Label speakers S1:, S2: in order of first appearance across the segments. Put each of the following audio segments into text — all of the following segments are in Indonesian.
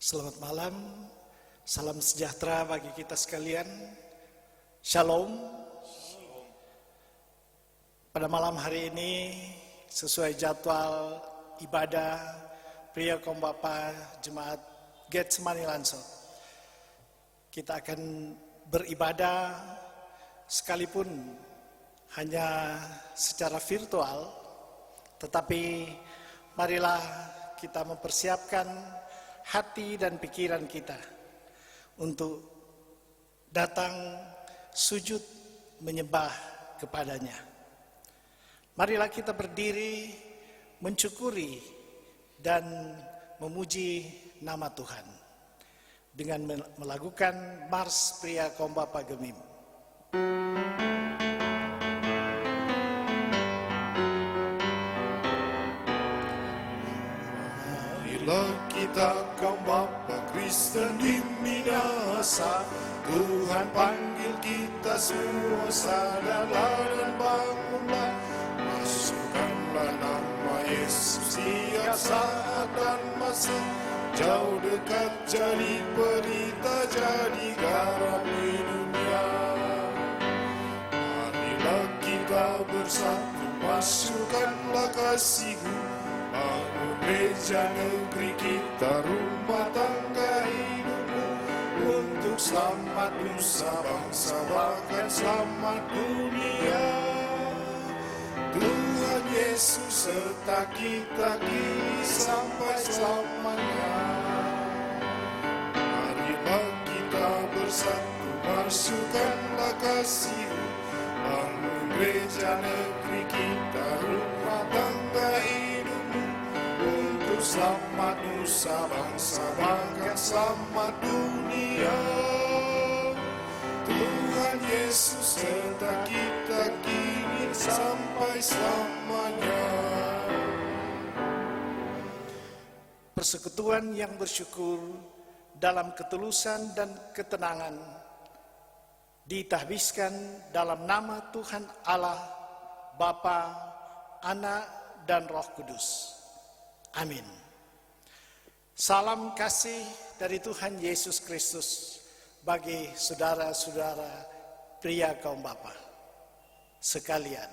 S1: Selamat malam, salam sejahtera bagi kita sekalian. Shalom. Pada malam hari ini, sesuai jadwal ibadah Pria Kaum Bapa Jemaat Getsemani Lansor, kita akan beribadah sekalipun hanya secara virtual, tetapi marilah kita mempersiapkan hati dan pikiran kita untuk datang sujud menyembah kepadanya. Marilah kita berdiri mensyukuri dan memuji nama Tuhan dengan melakukan Mars Pria Kaum Bapa Gemim.
S2: Marilah kita kaum Bapa Kristen diminasa, Tuhan panggil kita semua, sadarlah dan bangunlah, masukkanlah nama Yesus tiap saat dan masa, jauh dekat jadi pelita, jadi garam di dunia. Marilah kita bersatu, masukkanlah kasih-Mu, bangun gereja negeri kita, rumah tangga hidupmu, untuk selamat nusa bangsa, bahkan selamat dunia. Tuhan Yesus serta kita kini sampai selamanya. Marilah kita bersatu, masukkanlah kasih-Mu, bangun gereja negeri kita, rumah tangga hidupmu, untuk selamat nusa bangsa, bahkan selamat dunia. Tuhan Yesus serta kita kini sampai selamanya.
S1: Persekutuan yang bersyukur dalam ketulusan dan ketenangan ditahbiskan dalam nama Tuhan Allah, Bapa, Anak, dan Roh Kudus. Amin. Salam kasih dari Tuhan Yesus Kristus bagi saudara-saudara pria kaum bapa sekalian.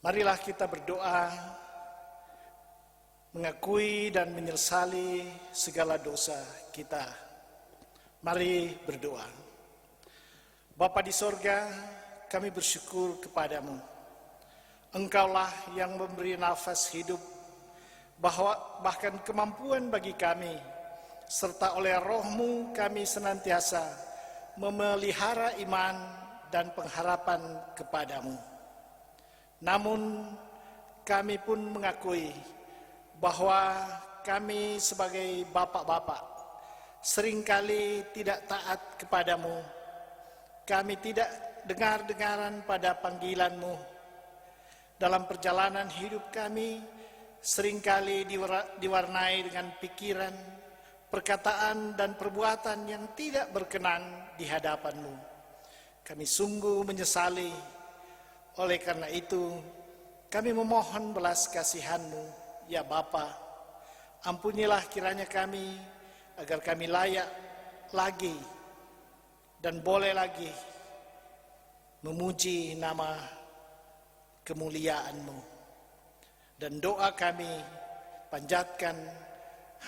S1: Marilah kita berdoa, mengakui dan menyesali segala dosa kita. Mari berdoa. Bapa di sorga, kami bersyukur kepadamu. Engkaulah yang memberi nafas hidup, bahkan kemampuan bagi kami, serta oleh Roh-Mu kami senantiasa memelihara iman dan pengharapan kepadamu. Namun kami pun mengakui bahwa kami sebagai bapak-bapak seringkali tidak taat kepadamu. Kami tidak dengar-dengaran pada panggilan-Mu. Dalam perjalanan hidup kami seringkali diwarnai dengan pikiran, perkataan, dan perbuatan yang tidak berkenan di hadapan-Mu. Kami sungguh menyesali. Oleh karena itu, kami memohon belas kasihan-Mu, ya Bapa. Ampunilah kiranya kami, agar kami layak lagi dan boleh lagi memuji nama kemuliaan-Mu. Dan doa kami panjatkan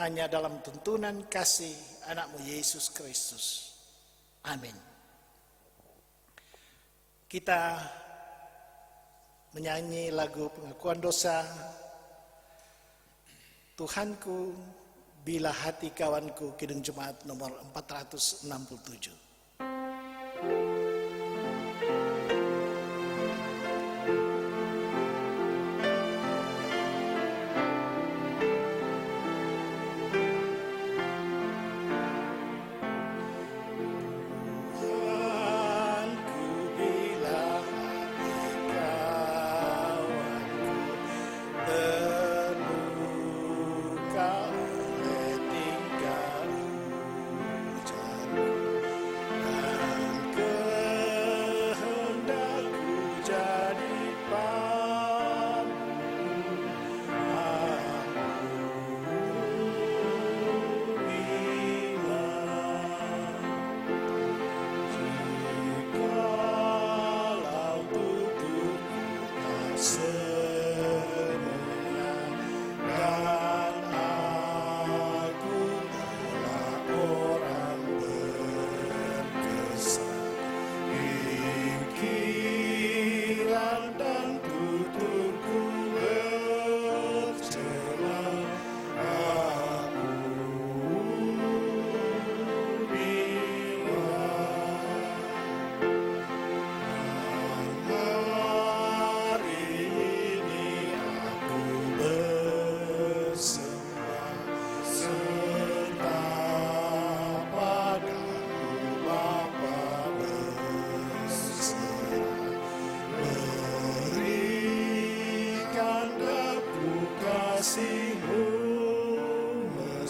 S1: hanya dalam tuntunan kasih anak-Mu Yesus Kristus. Amin. Kita menyanyi lagu pengakuan dosa. Tuhanku, bila hati kawanku, Kidung Jemaat nomor 467.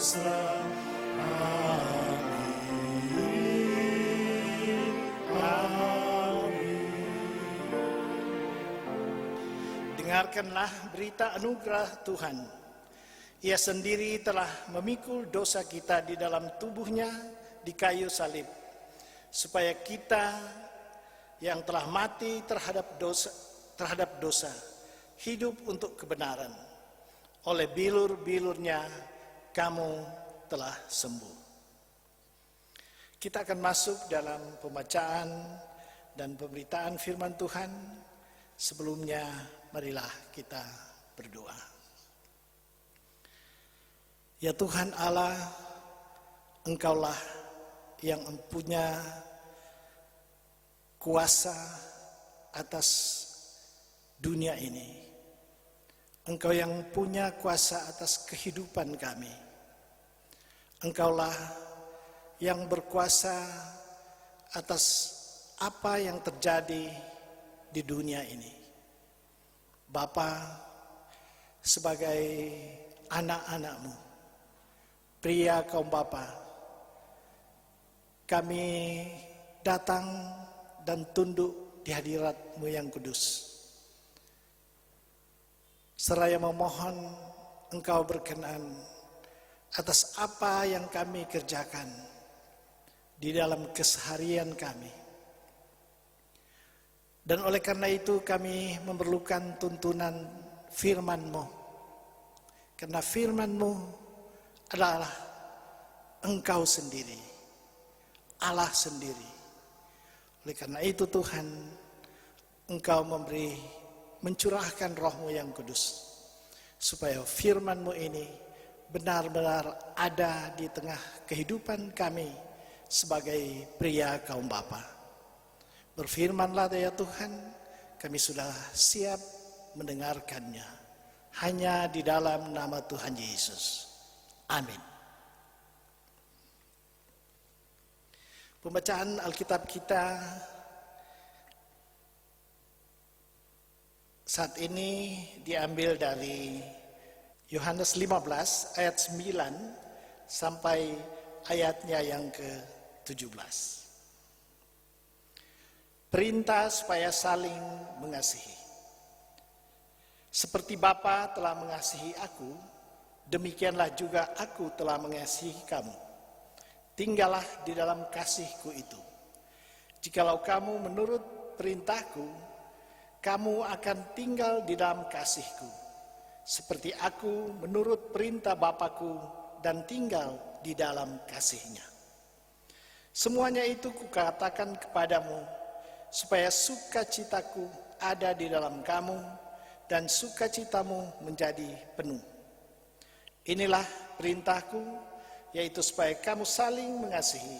S2: mesra. Amin. Amin.
S1: Dengarkanlah berita anugerah Tuhan. Ia sendiri telah memikul dosa kita di dalam tubuhnya di kayu salib, supaya kita yang telah mati terhadap dosa hidup untuk kebenaran. Oleh bilur-bilurnya kamu telah sembuh. Kita akan masuk dalam pembacaan dan pemberitaan firman Tuhan. Sebelumnya marilah kita berdoa. Ya Tuhan Allah, Engkaulah yang mempunyai kuasa atas dunia ini. Engkau yang punya kuasa atas kehidupan kami. Engkaulah yang berkuasa atas apa yang terjadi di dunia ini. Bapa, sebagai anak-anak-Mu, pria kaum bapa, kami datang dan tunduk di hadirat-Mu yang kudus. Seraya memohon Engkau berkenan atas apa yang kami kerjakan di dalam keseharian kami. Dan oleh karena itu kami memerlukan tuntunan firman-Mu. Karena firman-Mu adalah Engkau sendiri, Allah sendiri. Oleh karena itu Tuhan, Engkau mencurahkan Roh-Mu yang kudus, supaya firman-Mu ini benar-benar ada di tengah kehidupan kami sebagai pria kaum bapa. Berfirmanlah ya Tuhan, kami sudah siap mendengarkannya, hanya di dalam nama Tuhan Yesus. Amin. Pembacaan Alkitab kita saat ini diambil dari Yohanes 15 ayat 9 sampai ayatnya yang ke-17. Perintah supaya saling mengasihi. Seperti Bapa telah mengasihi aku, demikianlah juga aku telah mengasihi kamu. Tinggallah di dalam kasihku itu. Jikalau kamu menurut perintahku, kamu akan tinggal di dalam kasihku. Seperti aku menurut perintah Bapakku dan tinggal di dalam kasihnya. Semuanya itu kukatakan kepadamu, supaya sukacitaku ada di dalam kamu, dan sukacitamu menjadi penuh. Inilah perintahku, yaitu supaya kamu saling mengasihi,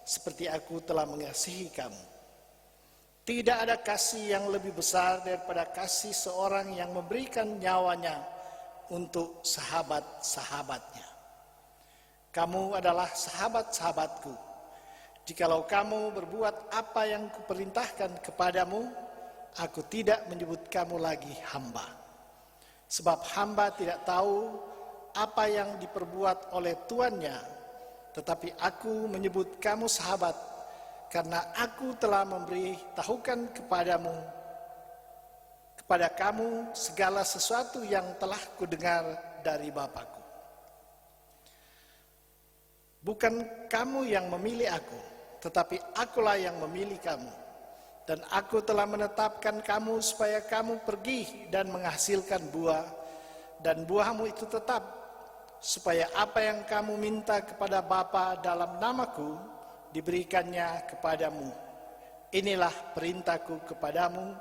S1: seperti aku telah mengasihi kamu. Tidak ada kasih yang lebih besar daripada kasih seorang yang memberikan nyawanya untuk sahabat-sahabatnya. Kamu adalah sahabat-sahabatku, jikalau kamu berbuat apa yang kuperintahkan kepadamu. Aku tidak menyebut kamu lagi hamba, sebab hamba tidak tahu apa yang diperbuat oleh tuannya, tetapi aku menyebut kamu sahabat, karena aku telah memberitahukan kepada kamu segala sesuatu yang telah kudengar dari Bapakku. Bukan kamu yang memilih aku, tetapi akulah yang memilih kamu. Dan aku telah menetapkan kamu supaya kamu pergi dan menghasilkan buah, dan buahmu itu tetap, supaya apa yang kamu minta kepada Bapa dalam namaku diberikannya kepadamu. Inilah perintahku kepadamu,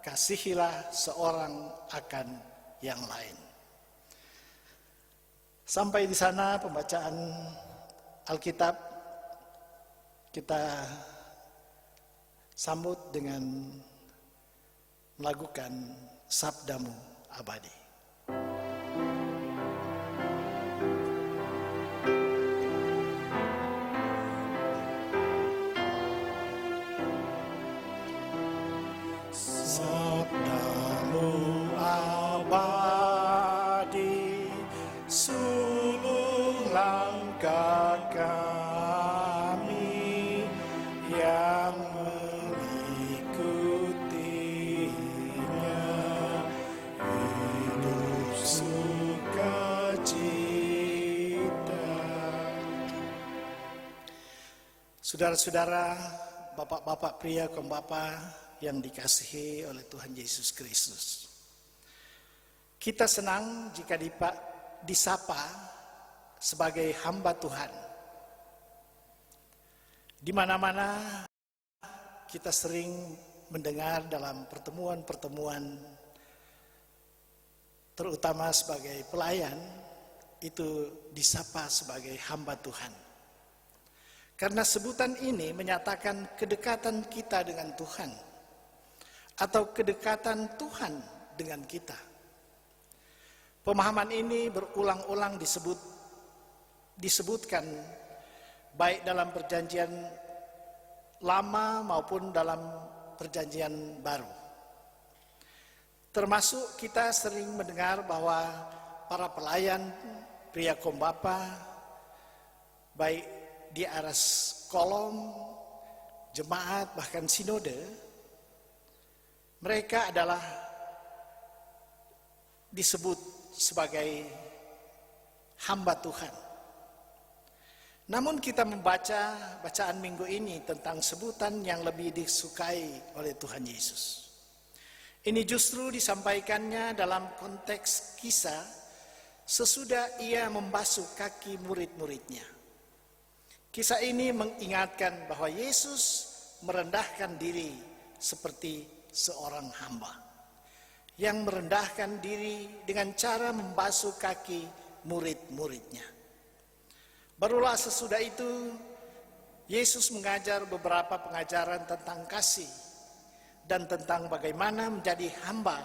S1: kasihilah seorang akan yang lain. Sampai di sana pembacaan Alkitab. Kita sambut dengan melakukan sabdamu abadi.
S2: Sabdamu abadi, suluh
S1: langkah kami yang mengikutinya, hidup sukacita. Saudara-saudara, bapak-bapak pria, kaum bapak yang dikasihi oleh Tuhan Yesus Kristus. Kita senang jika disapa sebagai hamba Tuhan. Di mana-mana kita sering mendengar dalam pertemuan-pertemuan, terutama sebagai pelayan, itu disapa sebagai hamba Tuhan. Karena sebutan ini menyatakan kedekatan kita dengan Tuhan, atau kedekatan Tuhan dengan kita. Pemahaman ini berulang-ulang disebutkan baik dalam perjanjian lama maupun dalam perjanjian baru. Termasuk kita sering mendengar bahwa para pelayan, pria kaum bapa, baik di aras kolom, jemaat, bahkan sinode, mereka adalah disebut sebagai hamba Tuhan. Namun kita membaca bacaan minggu ini tentang sebutan yang lebih disukai oleh Tuhan Yesus. Ini justru disampaikannya dalam konteks kisah sesudah ia membasuh kaki murid-muridnya. Kisah ini mengingatkan bahwa Yesus merendahkan diri seperti seorang hamba yang merendahkan diri dengan cara membasuh kaki murid-muridnya. Barulah sesudah itu Yesus mengajar beberapa pengajaran tentang kasih dan tentang bagaimana menjadi hamba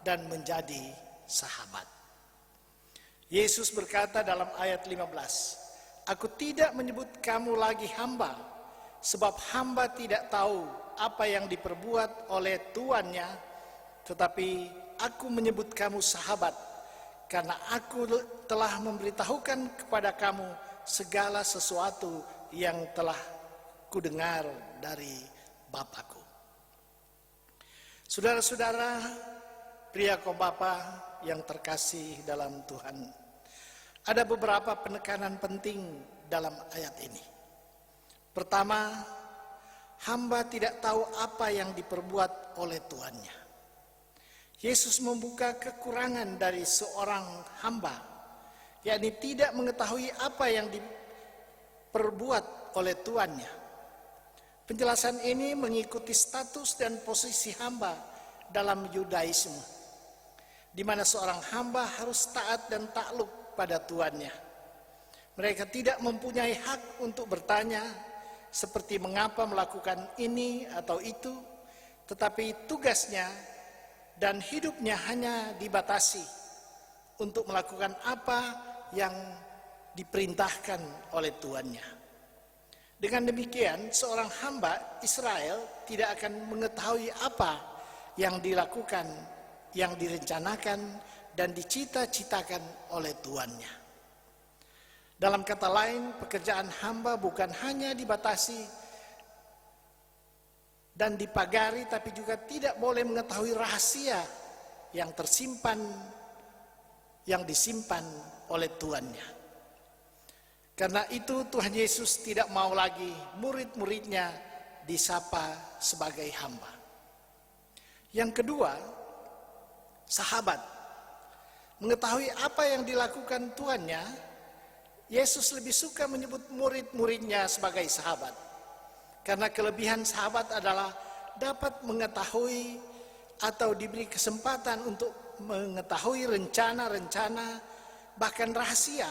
S1: dan menjadi sahabat. Yesus berkata dalam ayat 15, "Aku tidak menyebut kamu lagi hamba, sebab hamba tidak tahu apa yang diperbuat oleh tuannya, tetapi aku menyebut kamu sahabat, karena aku telah memberitahukan kepada kamu segala sesuatu yang telah kudengar dari Bapakku." Saudara-saudara, pria kaum bapa yang terkasih dalam Tuhan, ada beberapa penekanan penting dalam ayat ini. Pertama, hamba tidak tahu apa yang diperbuat oleh tuannya. Yesus membuka kekurangan dari seorang hamba, yakni tidak mengetahui apa yang diperbuat oleh tuannya. Penjelasan ini mengikuti status dan posisi hamba dalam Yudaisme, di mana seorang hamba harus taat dan takluk pada tuannya. Mereka tidak mempunyai hak untuk bertanya seperti mengapa melakukan ini atau itu, tetapi tugasnya dan hidupnya hanya dibatasi untuk melakukan apa yang diperintahkan oleh tuannya. Dengan demikian, seorang hamba Israel tidak akan mengetahui apa yang dilakukan, yang direncanakan, dan dicita-citakan oleh tuannya. Dalam kata lain, pekerjaan hamba bukan hanya dibatasi dan dipagari, tapi juga tidak boleh mengetahui rahasia yang tersimpan, yang disimpan oleh tuannya. Karena itu Tuhan Yesus tidak mau lagi murid-muridnya disapa sebagai hamba. Yang kedua, sahabat. Mengetahui apa yang dilakukan tuannya, Yesus lebih suka menyebut murid-muridnya sebagai sahabat. Karena kelebihan sahabat adalah dapat mengetahui atau diberi kesempatan untuk mengetahui rencana-rencana, bahkan rahasia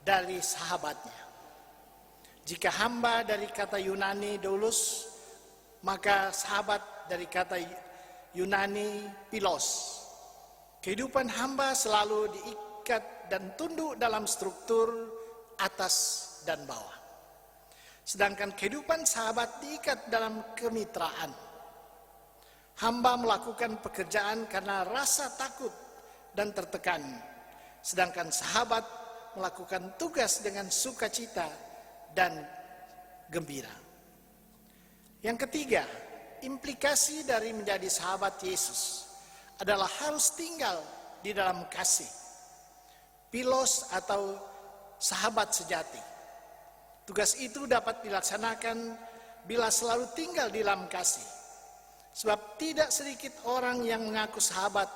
S1: dari sahabatnya. Jika hamba dari kata Yunani doulos, maka sahabat dari kata Yunani philos. Kehidupan hamba selalu diikat dan tunduk dalam struktur atas dan bawah. Sedangkan kehidupan sahabat diikat dalam kemitraan. Hamba melakukan pekerjaan karena rasa takut dan tertekan. Sedangkan sahabat melakukan tugas dengan sukacita dan gembira. Yang ketiga, implikasi dari menjadi sahabat Yesus adalah harus tinggal di dalam kasih. Philos atau sahabat sejati. Tugas itu dapat dilaksanakan bila selalu tinggal di dalam kasih. Sebab tidak sedikit orang yang mengaku sahabat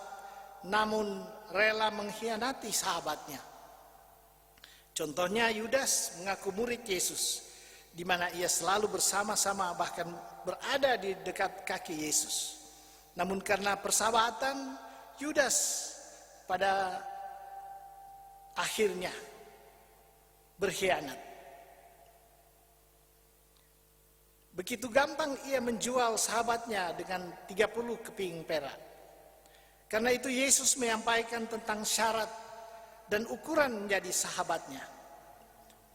S1: namun rela mengkhianati sahabatnya. Contohnya Yudas mengaku murid Yesus, di mana ia selalu bersama-sama bahkan berada di dekat kaki Yesus. Namun karena persahabatan, Yudas pada akhirnya berkhianat. Begitu gampang ia menjual sahabatnya dengan 30 keping perak. Karena itu Yesus menyampaikan tentang syarat dan ukuran menjadi sahabatnya.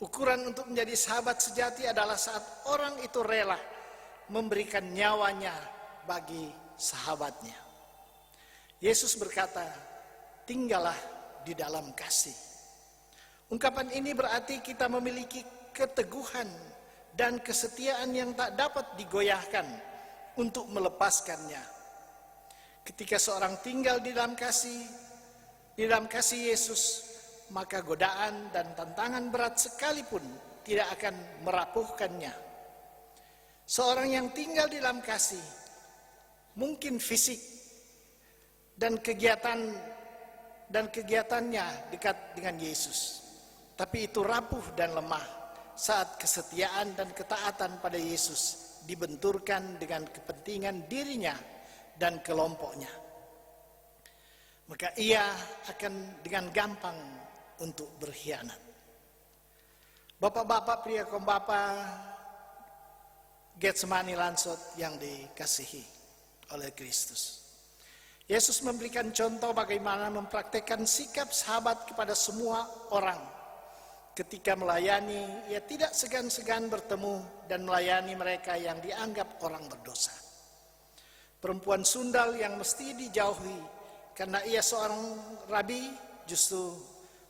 S1: Ukuran untuk menjadi sahabat sejati adalah saat orang itu rela memberikan nyawanya bagi sahabatnya. Yesus berkata, tinggallah di dalam kasih. Ungkapan ini berarti kita memiliki keteguhan dan kesetiaan yang tak dapat digoyahkan untuk melepaskannya. Ketika seorang tinggal di dalam kasih Yesus, maka godaan dan tantangan berat sekalipun tidak akan merapuhkannya. Seorang yang tinggal di dalam kasih, mungkin fisik dan kegiatannya dekat dengan Yesus, tapi itu rapuh dan lemah saat kesetiaan dan ketaatan pada Yesus dibenturkan dengan kepentingan dirinya dan kelompoknya. Maka ia akan dengan gampang untuk berkhianat. Bapak-bapak, pria kaum bapa, Getsemani Lansot yang dikasihi oleh Kristus. Yesus memberikan contoh bagaimana mempraktekkan sikap sahabat kepada semua orang. Ketika melayani, ia tidak segan-segan bertemu dan melayani mereka yang dianggap orang berdosa. Perempuan sundal yang mesti dijauhi karena ia seorang rabi, justru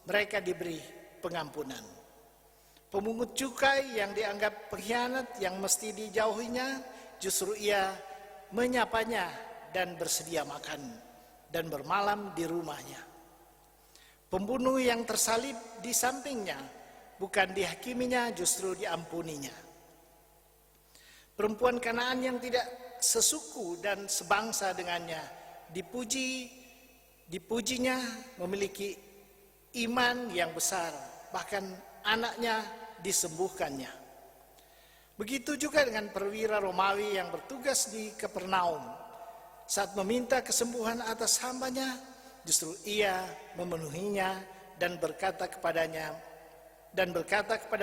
S1: mereka diberi pengampunan. Pemungut cukai yang dianggap pengkhianat yang mesti dijauhinya, justru ia menyapanya dan bersedia makan dan bermalam di rumahnya. Pembunuh yang tersalib di sampingnya, bukan dihakiminya, justru diampuninya. Perempuan Kanaan yang tidak sesuku dan sebangsa dengannya dipujinya, memiliki iman yang besar, bahkan anaknya disembuhkannya. Begitu juga dengan perwira Romawi yang bertugas di Kapernaum. Saat meminta kesembuhan atas hambanya, justru ia memenuhinya dan berkata kepada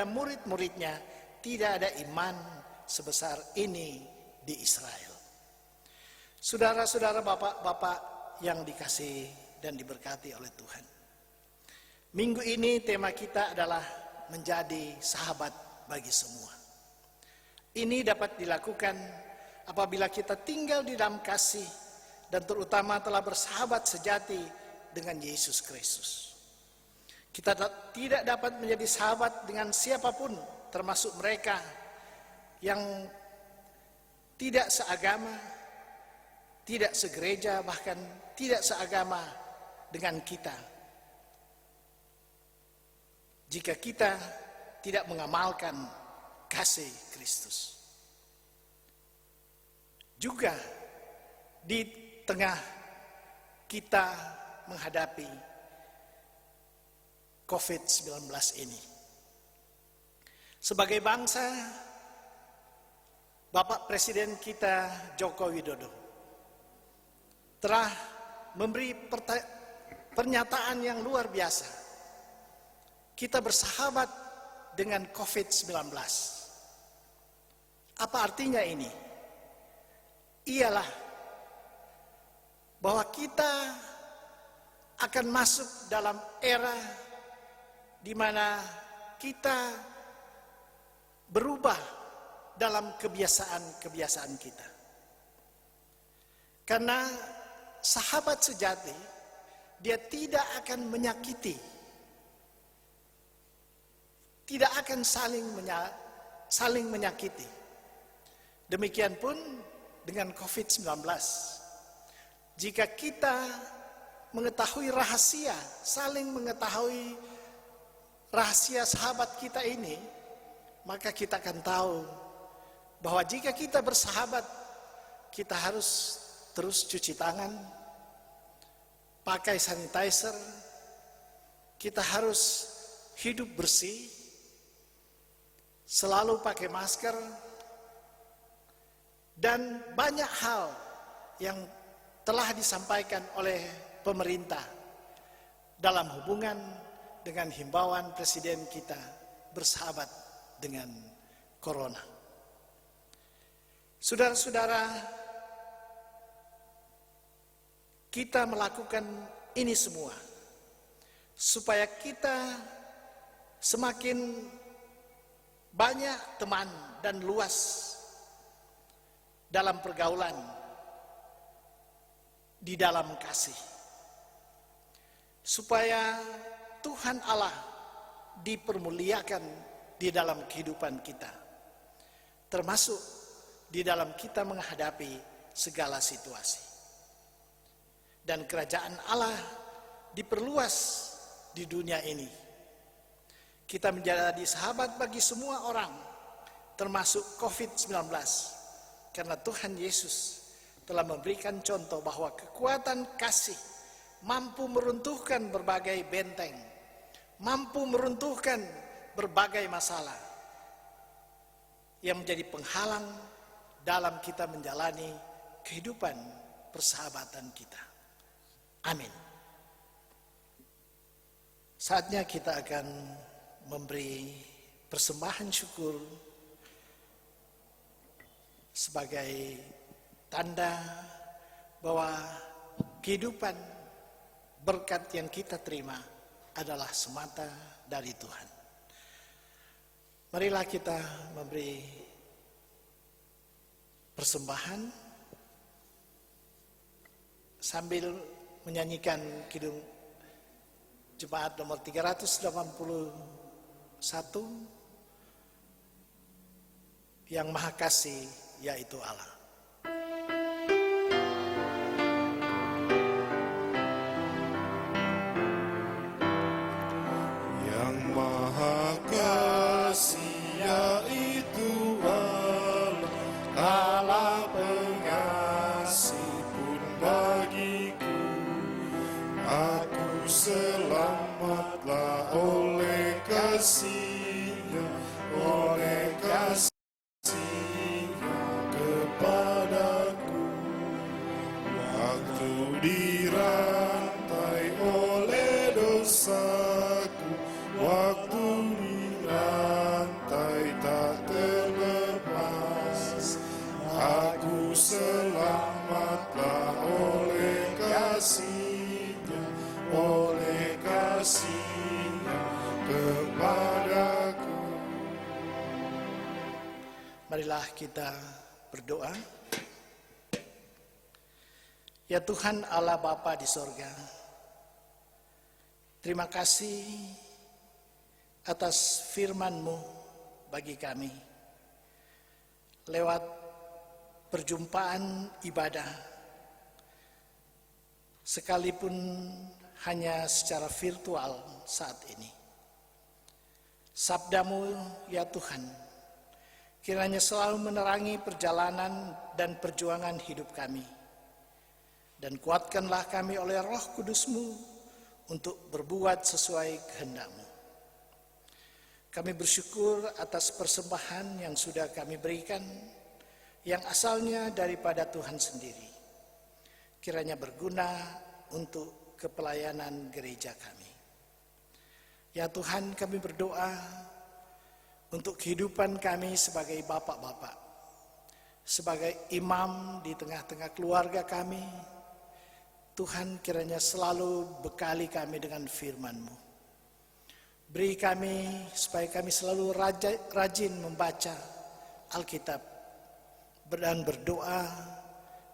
S1: murid-muridnya, tidak ada iman sebesar ini di Israel. Saudara-saudara, bapak-bapak yang dikasihi dan diberkati oleh Tuhan. Minggu ini tema kita adalah menjadi sahabat bagi semua. Ini dapat dilakukan apabila kita tinggal di dalam kasih dan terutama telah bersahabat sejati dengan Yesus Kristus. Kita tidak dapat menjadi sahabat dengan siapapun, termasuk mereka yang tidak seagama, tidak segereja, bahkan tidak seagama dengan kita. Jika kita tidak mengamalkan kasih Kristus. Juga di tengah kita menghadapi COVID-19 ini. Sebagai bangsa, Bapak Presiden kita Joko Widodo telah memberi pernyataan yang luar biasa. Kita bersahabat dengan COVID-19. Apa artinya ini? Ialah bahwa kita akan masuk dalam era di mana kita berubah dalam kebiasaan-kebiasaan kita. Karena sahabat sejati, dia tidak akan menyakiti tidak akan saling menyakiti. Demikian pun dengan COVID-19. Jika kita mengetahui rahasia, saling mengetahui rahasia sahabat kita ini, maka kita akan tahu bahwa jika kita bersahabat, kita harus terus cuci tangan, pakai sanitizer, kita harus hidup bersih, selalu pakai masker, dan banyak hal yang telah disampaikan oleh pemerintah dalam hubungan dengan himbauan Presiden kita bersahabat dengan corona. Saudara-saudara, kita melakukan ini semua supaya kita semakin banyak teman dan luas dalam pergaulan di dalam kasih, supaya Tuhan Allah dipermuliakan di dalam kehidupan kita, termasuk di dalam kita menghadapi segala situasi, dan kerajaan Allah diperluas di dunia ini. Kita menjadi sahabat bagi semua orang, termasuk COVID-19, karena Tuhan Yesus telah memberikan contoh bahwa kekuatan kasih mampu meruntuhkan berbagai benteng, mampu meruntuhkan berbagai masalah yang menjadi penghalang dalam kita menjalani kehidupan persahabatan kita. Amin. Saatnya kita akan memberi persembahan syukur sebagai tanda bahwa kehidupan berkat yang kita terima adalah semata dari Tuhan. Marilah kita memberi persembahan sambil menyanyikan kidung Jemaat nomor 381, Yang Maha Kasih yaitu Allah.
S2: Yang Maha Kasih yaitu Allah, Allah pengasih pun bagiku. Aku selamatlah oleh kasih-Nya, oleh kasih-Nya kepadaku. Waktu dirantai oleh dosaku, waktu dirantai tak terlepas, aku selamatlah oleh kasih-Nya, oleh kasih-Nya kepadaku.
S1: Marilah kita berdoa. Ya Tuhan Allah Bapa di sorga, terima kasih atas firman-Mu bagi kami. Lewat perjumpaan ibadah, sekalipun hanya secara virtual saat ini. Sabda-Mu ya Tuhan, kiranya selalu menerangi perjalanan dan perjuangan hidup kami. Dan kuatkanlah kami oleh Roh Kudus-Mu untuk berbuat sesuai kehendak-Mu. Kami bersyukur atas persembahan yang sudah kami berikan, yang asalnya daripada Tuhan sendiri. Kiranya berguna untuk kepelayanan gereja kami. Ya Tuhan, kami berdoa untuk kehidupan kami sebagai bapak-bapak, sebagai imam di tengah-tengah keluarga kami. Tuhan, kiranya selalu bekali kami dengan firman-Mu. Beri kami supaya kami selalu rajin membaca Alkitab dan berdoa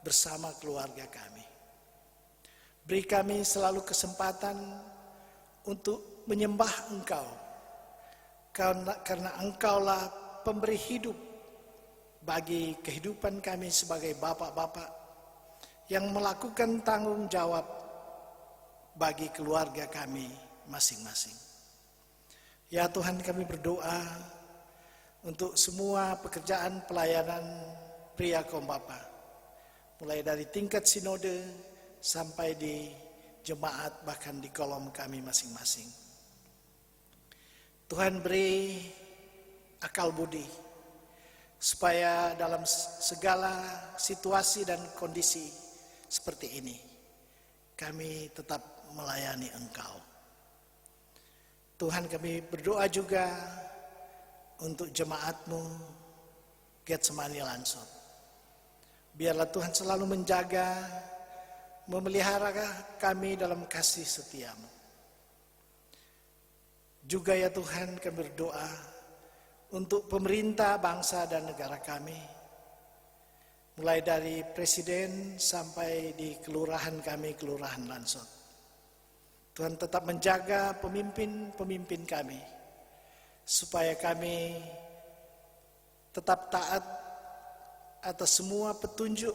S1: bersama keluarga kami. Beri kami selalu kesempatan untuk menyembah Engkau, karena Engkaulah pemberi hidup bagi kehidupan kami sebagai bapak-bapak yang melakukan tanggung jawab bagi keluarga kami masing-masing. Ya Tuhan, kami berdoa untuk semua pekerjaan pelayanan pria kaum bapa, mulai dari tingkat sinode sampai di jemaat, bahkan di kolom kami masing-masing. Tuhan beri akal budi supaya dalam segala situasi dan kondisi seperti ini kami tetap melayani Engkau. Tuhan, kami berdoa juga untuk jemaat-Mu Getsemani Lansor. Biarlah Tuhan selalu menjaga, memelihara kami dalam kasih setia-Mu. Juga ya Tuhan, kami berdoa untuk pemerintah bangsa dan negara kami, mulai dari presiden sampai di kelurahan kami, kelurahan Lansor. Tuhan tetap menjaga pemimpin-pemimpin kami, supaya kami tetap taat atas semua petunjuk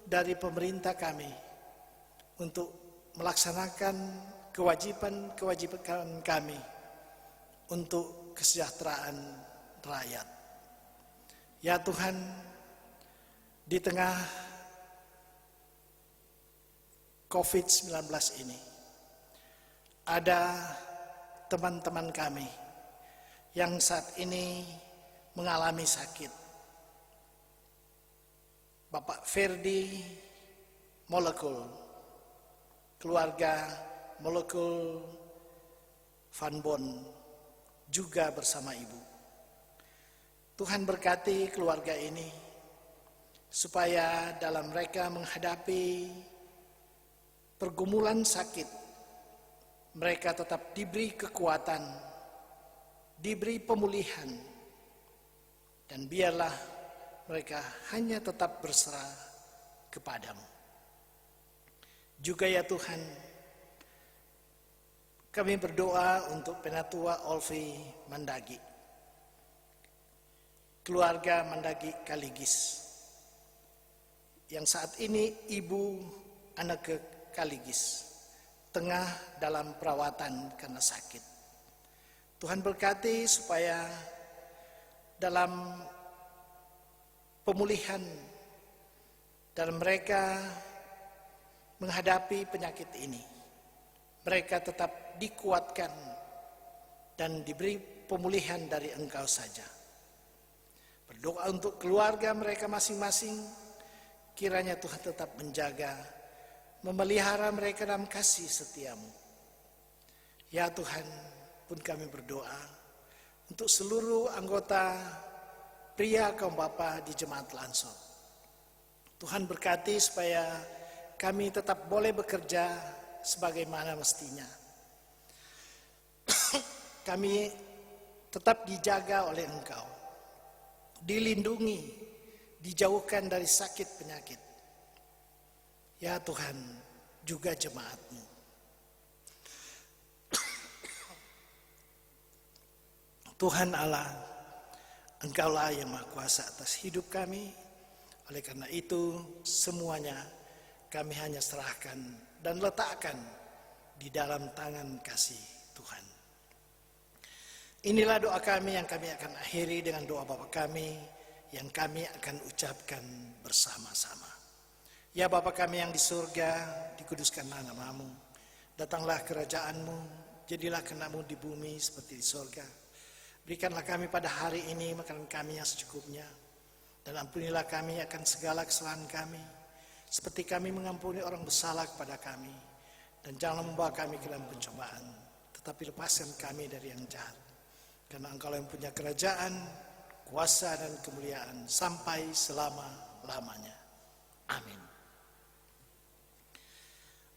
S1: dari pemerintah kami untuk melaksanakan kewajiban kami untuk kesejahteraan rakyat. Ya Tuhan, di tengah COVID-19 ini, ada teman-teman kami yang saat ini mengalami sakit. Bapak Ferdi Molekul, keluarga Molekul Van Bon, juga bersama ibu. Tuhan berkati keluarga ini, supaya dalam mereka menghadapi pergumulan sakit, mereka tetap diberi kekuatan, diberi pemulihan, dan biarlah mereka hanya tetap berserah kepadamu. Juga ya Tuhan, kami berdoa untuk Penatua Olvi Mandagi, keluarga Mandagi Kaligis, yang saat ini ibu anak Kaligis tengah dalam perawatan karena sakit. Tuhan berkati supaya dalam pemulihan dan mereka menghadapi penyakit ini, mereka tetap dikuatkan dan diberi pemulihan dari Engkau saja. Berdoa untuk keluarga mereka masing-masing, kiranya Tuhan tetap menjaga, memelihara mereka dalam kasih setia-Mu. Ya Tuhan, pun kami berdoa untuk seluruh anggota pria kaum bapa di Jemaat Lansor. Tuhan berkati supaya kami tetap boleh bekerja sebagaimana mestinya. Kami tetap dijaga oleh Engkau, dilindungi, dijauhkan dari sakit penyakit. Ya Tuhan, juga jemaat-Mu. Tuhan Allah, Engkaulah yang Maha Kuasa atas hidup kami. Oleh karena itu, semuanya kami hanya serahkan dan letakkan di dalam tangan kasih Tuhan. Inilah doa kami yang kami akan akhiri dengan doa Bapa kami yang kami akan ucapkan bersama-sama. Ya Bapa kami yang di surga, dikuduskanlah nama-Mu. Datanglah kerajaan-Mu, jadilah kehendak-Mu di bumi seperti di surga. Berikanlah kami pada hari ini makanan kami yang secukupnya. Dan ampunilah kami akan segala kesalahan kami, seperti kami mengampuni orang bersalah kepada kami. Dan janganlah membawa kami ke dalam pencobaan, tetapi lepaskan kami dari yang jahat. Karena Engkau yang punya kerajaan, kuasa dan kemuliaan sampai selama-lamanya. Amin.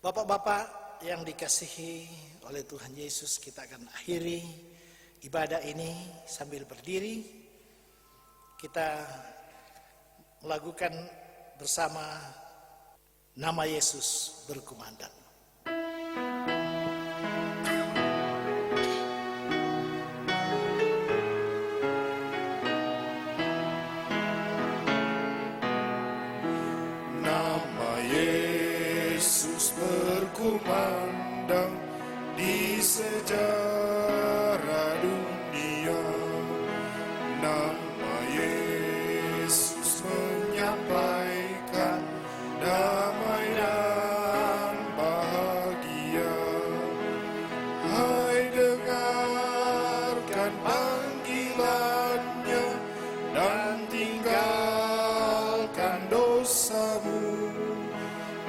S1: Bapak-bapak yang dikasihi oleh Tuhan Yesus, kita akan akhiri ibadah ini sambil berdiri. Kita melakukan bersama nama Yesus berkumandang.
S2: akan panggilannya dan tinggalkan dosamu.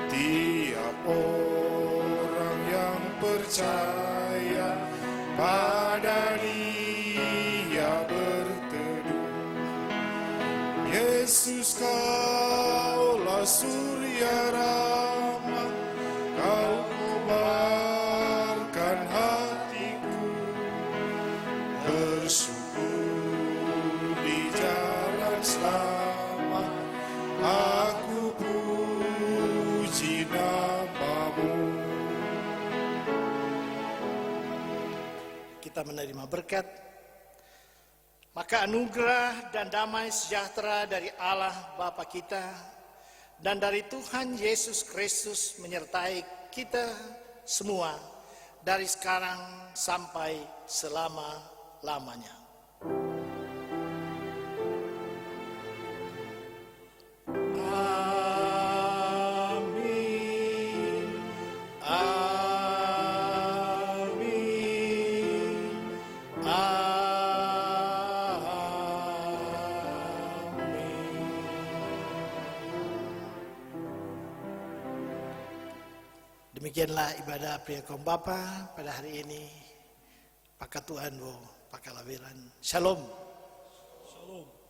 S2: Tiap orang yang percaya pada Dia berteduh. Yesus, Kaulah surya rahmat, Kau kobarkan hatiku, bersyukur di jalan selamat, aku puji nama-Mu.
S1: Kita menerima berkat, maka anugerah dan damai sejahtera dari Allah Bapa kita dan dari Tuhan Yesus Kristus menyertai kita semua dari sekarang sampai selama-lamanya. Amin. Amin. Demikianlah ibadah pria kaum Bapa pada hari ini. Pakat Tuhan wo, pakalawiran. Shalom.
S2: Shalom.